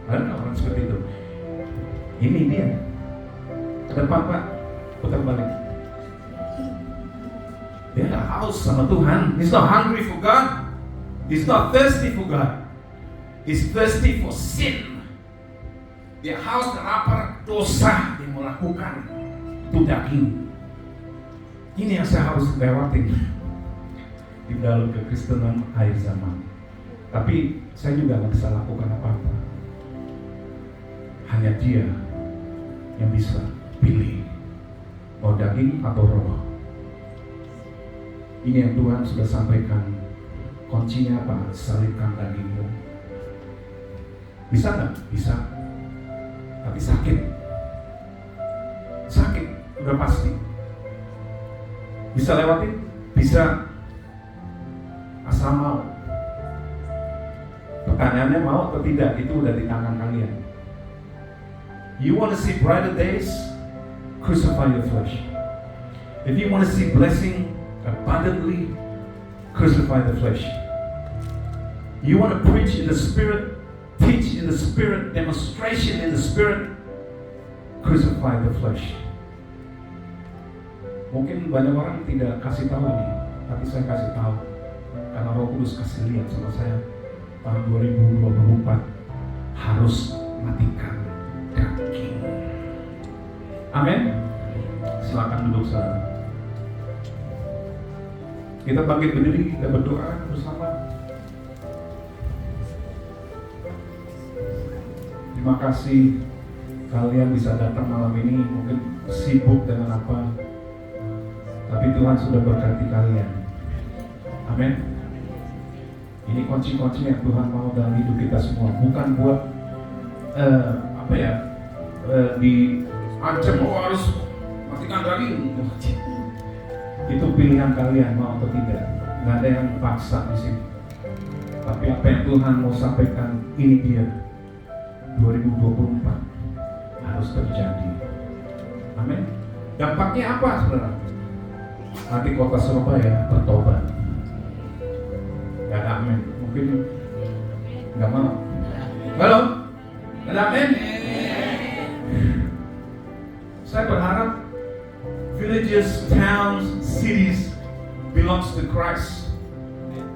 Ada nggak orang seperti itu? Ini dia. Ke depan Pak, putar balik. Dia nggak haus sama Tuhan. He's not hungry for God. He's not thirsty for God. He's thirsty for sin. Dia haus dan lapar dosa yang melakukan. Itu daging. Ini yang saya harus lewatin di dalam kekristenan akhir zaman. Tapi saya juga nggak bisa lakukan apa-apa. Hanya Dia yang bisa pilih mau daging atau roh. Ini yang Tuhan sudah sampaikan. Kuncinya apa? Salibkan dagingmu. Bisa nggak? Bisa. Tapi sakit. Sakit, udah pasti. Bisa lewatin? Bisa. Asal mau. Pertanyaannya mau atau tidak, itu udah di tangan kalian. You want to see brighter days? Crucify your flesh. If you want to see blessing abundantly, crucify the flesh. You want to preach in the Spirit, teach in the Spirit, demonstration in the Spirit, crucify the flesh. Mungkin banyak orang tidak kasih tahu ini, tapi saya kasih tahu karena Roh Kudus kasih lihat sama saya. Tahun 2024 harus matikan daging. Amin. Silakan duduk saudara. Kita bangkit berdiri, kita berdoa bersama. Terima kasih kalian bisa datang malam ini. Mungkin sibuk dengan apa, tapi Tuhan sudah berkati kalian. Amin. Ini kunci-kunci yang Tuhan mau dalam hidup kita semua. Bukan buat diancam harus matikan daging. Itu pilihan kalian mau atau tidak. Nggak ada yang paksa di sini. Tapi apa yang Tuhan mau sampaikan, ini dia 2024 harus terjadi. Amin. Dampaknya apa saudara? Nanti kota Surabaya bertobat. Gak ada amin. Mungkin gak mau. Halo? Gak ada amin? Saya berharap villages, towns, cities belongs to Christ.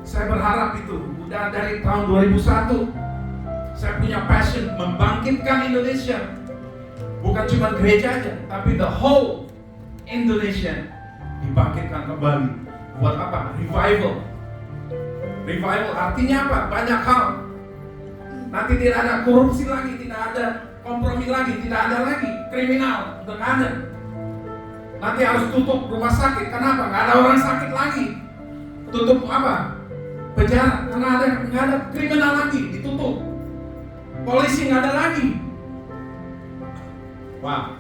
Saya berharap itu. Udah dari tahun 2001 saya punya passion membangkitkan Indonesia. Bukan cuma gereja aja, tapi the whole Indonesia dibangkitkan kembali. Buat apa? Revival. Revival artinya apa? Banyak hal. Nanti tidak ada korupsi lagi, tidak ada kompromi lagi, tidak ada lagi kriminal, tidak ada. Nanti harus tutup rumah sakit. Kenapa? Nggak ada orang sakit lagi. Tutup apa? Penjara. Karena nggak ada kriminal lagi, ditutup. Polisi nggak ada lagi. Wah,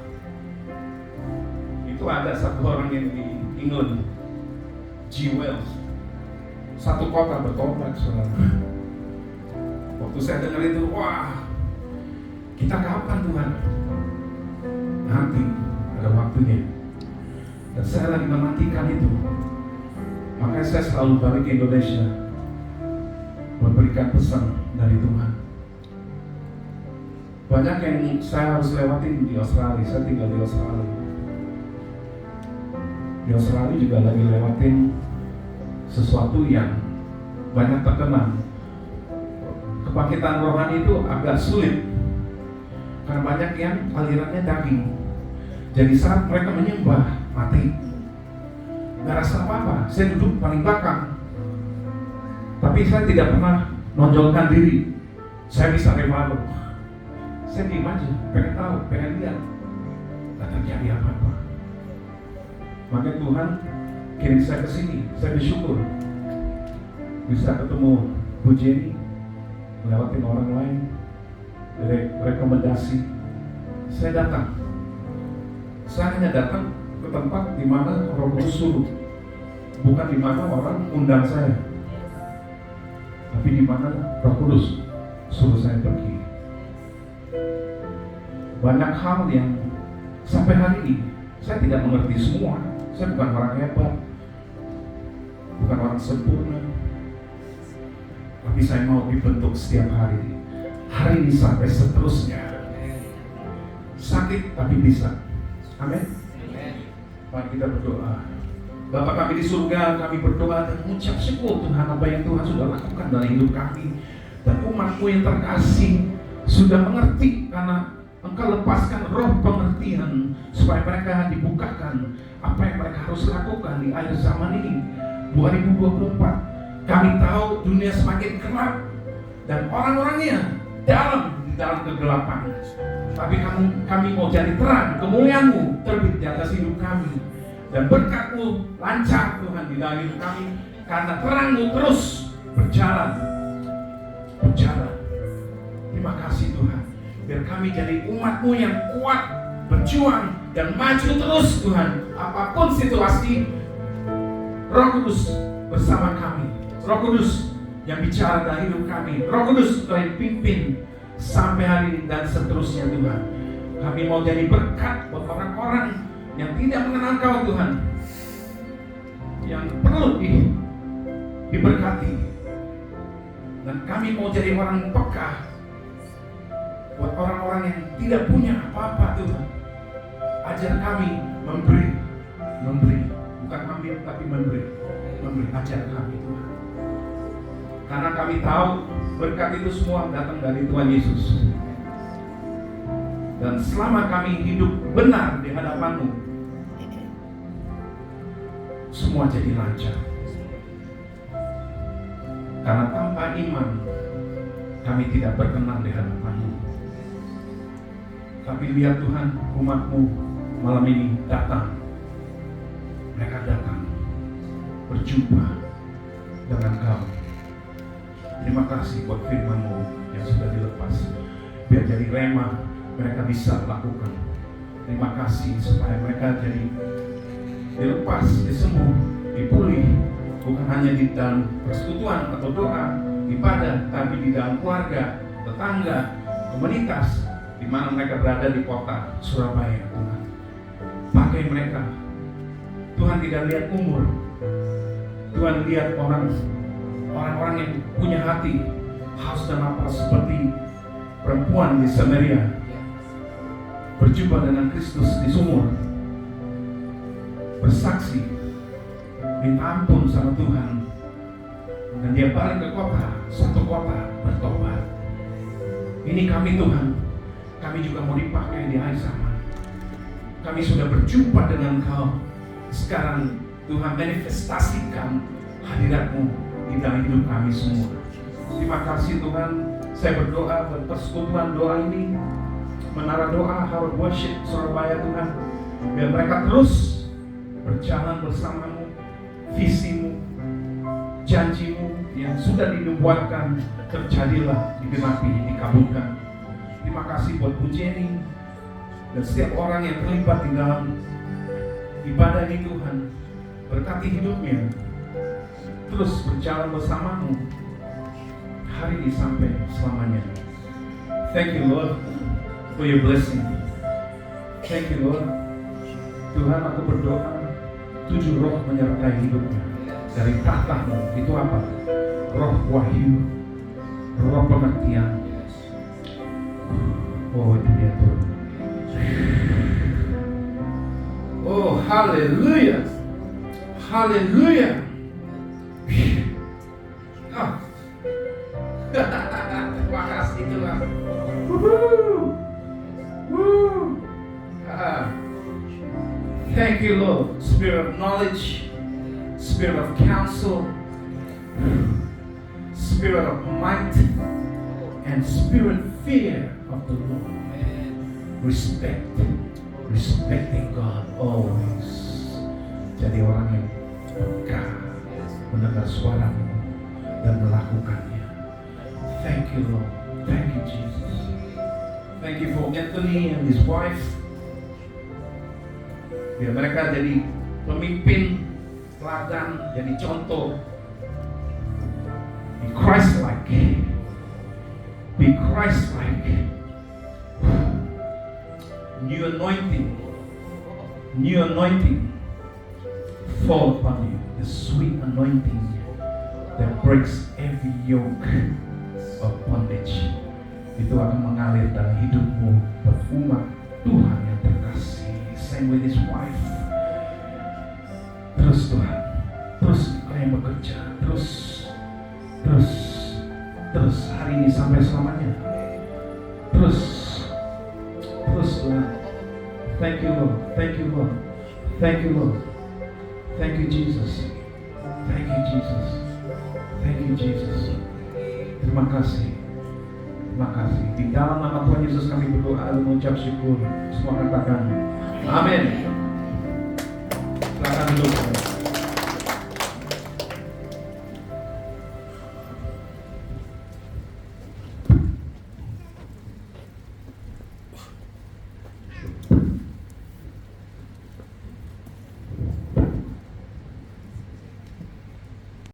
itu ada satu orang yang di England, G. Wells. satu kota bertobat, saudara. Waktu saya dengar itu, wah, kita kapan Tuhan? Nanti ada waktunya. Dan saya lagi menantikan itu. Makanya saya selalu balik ke Indonesia, memberikan pesan dari Tuhan. Banyak yang saya harus lewatin di Australia. Saya tinggal di Australia. Di Australia juga lagi lewatin sesuatu yang banyak terkenal. Kebangkitan rohani itu agak sulit karena banyak yang alirannya daging. Jadi saat mereka menyembah, mati. Gak rasa apa-apa. Saya duduk paling belakang, tapi saya tidak pernah nonjolkan diri. Saya bisa revival. Saya diem aja, pengen tahu, pengen lihat. Gak terjadi apa-apa. Maka Tuhan kirim saya ke sini. Saya bersyukur bisa ketemu Bu Jenny, melewatin orang lain, rekomendasi. Saya datang. Saya hanya datang ke tempat di mana Roh Kudus suruh, bukan di mana orang undang saya, tapi di mana Roh Kudus suruh saya pergi. Banyak hal yang sampai hari ini saya tidak mengerti semua. Saya bukan orang hebat, bukan orang sempurna, tapi saya mau dibentuk setiap hari. Hari ini sampai seterusnya. Sakit tapi bisa. Amin. Mari kita berdoa. Bapa kami di surga, kami berdoa dan mengucap syukur Tuhan apa yang Tuhan sudah lakukan dalam hidup kami. Dan umat-Mu yang terkasih sudah mengerti karena Engkau lepaskan roh pengertian supaya mereka dibukakan apa yang mereka harus lakukan di akhir zaman ini 2024. Kami tahu dunia semakin gelap dan orang-orangnya di dalam kegelapan. Tapi kami mau jadi terang, kemuliaan-Mu terbit di atas hidup kami. Dan berkat-Mu lancar Tuhan di dalam hidup kami. Karena terang-Mu terus berjalan. Terima kasih Tuhan. Biar kami jadi umat-Mu yang kuat, berjuang, dan maju terus Tuhan. Apapun situasi, Roh Kudus bersama kami. Roh Kudus yang bicara dalam hidup kami. Roh Kudus yang pimpin sampai hari ini dan seterusnya Tuhan. Kami mau jadi berkat buat orang-orang yang tidak mengenal Kau Tuhan, yang perlu diberkati. Dan kami mau jadi orang peka buat orang-orang yang tidak punya apa-apa Tuhan. Ajar kami memberi, bukan ambil tapi memberi. Ajar kami Tuhan. Karena kami tahu berkat itu semua datang dari Tuhan Yesus. Dan selama kami hidup benar di hadapan-Mu, semua jadi lancar. Karena tanpa iman kami tidak berkenan di hadapan-Mu. Tapi lihat Tuhan, umat-Mu malam ini datang. Mereka datang berjumpa dengan Kau. Terima kasih buat firman-Mu yang sudah dilepas. Biar jadi rema mereka bisa lakukan. Terima kasih supaya mereka jadi dilepas, disembuh, dipulih. Bukan hanya di dalam persekutuan atau doa, ibadah, tapi di dalam keluarga, tetangga, komunitas, di mana mereka berada di kota Surabaya Tuhan. Pakai mereka. Tuhan tidak lihat umur. Tuhan lihat orang-orang yang punya hati haus dan lapar seperti perempuan di Samaria berjumpa dengan Kristus di sumur, bersaksi, minta ampun sama Tuhan, dan dia balik ke kota, satu kota bertobat. Ini kami Tuhan, kami juga mau dipakai di akhir zaman. Kami sudah berjumpa dengan Kau. Sekarang Tuhan manifestasikan hadirat-Mu di dalam hidup kami semua. Terima kasih Tuhan. Saya berdoa buat persekutuan doa ini, Menara Doa Heart Worship Surabaya Tuhan. Biar mereka terus berjalan bersama-Mu, visi-Mu, janji-Mu yang sudah dinubuatkan terjadilah, digenapi, dikabulkan. Terima kasih buat Bu Jenny dan setiap orang yang terlibat di dalam ibadah ini Tuhan. Berkati hidupnya terus berjalan bersamamu hari ini sampai selamanya. Thank you Lord for your blessing. Thank you Lord. Tuhan, aku berdoa 7 roh menyertai hidupnya. Dari tahtamu itu apa? Roh wahyu, roh pengertian. Oh, itu dia Tuhan. Oh, haleluya. Haleluya. Ah. Terima kasih Tuhan. Thank you Lord. Spirit of knowledge, spirit of counsel, spirit of might, and spirit fear of the Lord. Respecting God always. Jadi orang yang peka mendengar suaramu dan melakukannya. Thank you Lord. Thank you Jesus. Thank you for Anthony and his wife. Biar mereka jadi pemimpin, teladan, jadi contoh. Be Christ-like. Be Christ-like. New anointing fall upon you. The sweet anointing that breaks every yoke of bondage. Itu akan mengalir dalam hidupmu buat umat Tuhan yang terkasih. Same with his wife. Terus Tuhan, terus kau yang bekerja, terus hari ini sampai selamanya. Terus Tuhan. Thank you Lord, thank you Lord, thank you Lord, thank you Jesus, thank you Jesus, thank you Jesus. Terima kasih. Terima kasih. Di dalam nama Tuhan Yesus kami berdoa dan mengucap syukur. Semua katakan amin. Silakan duduk.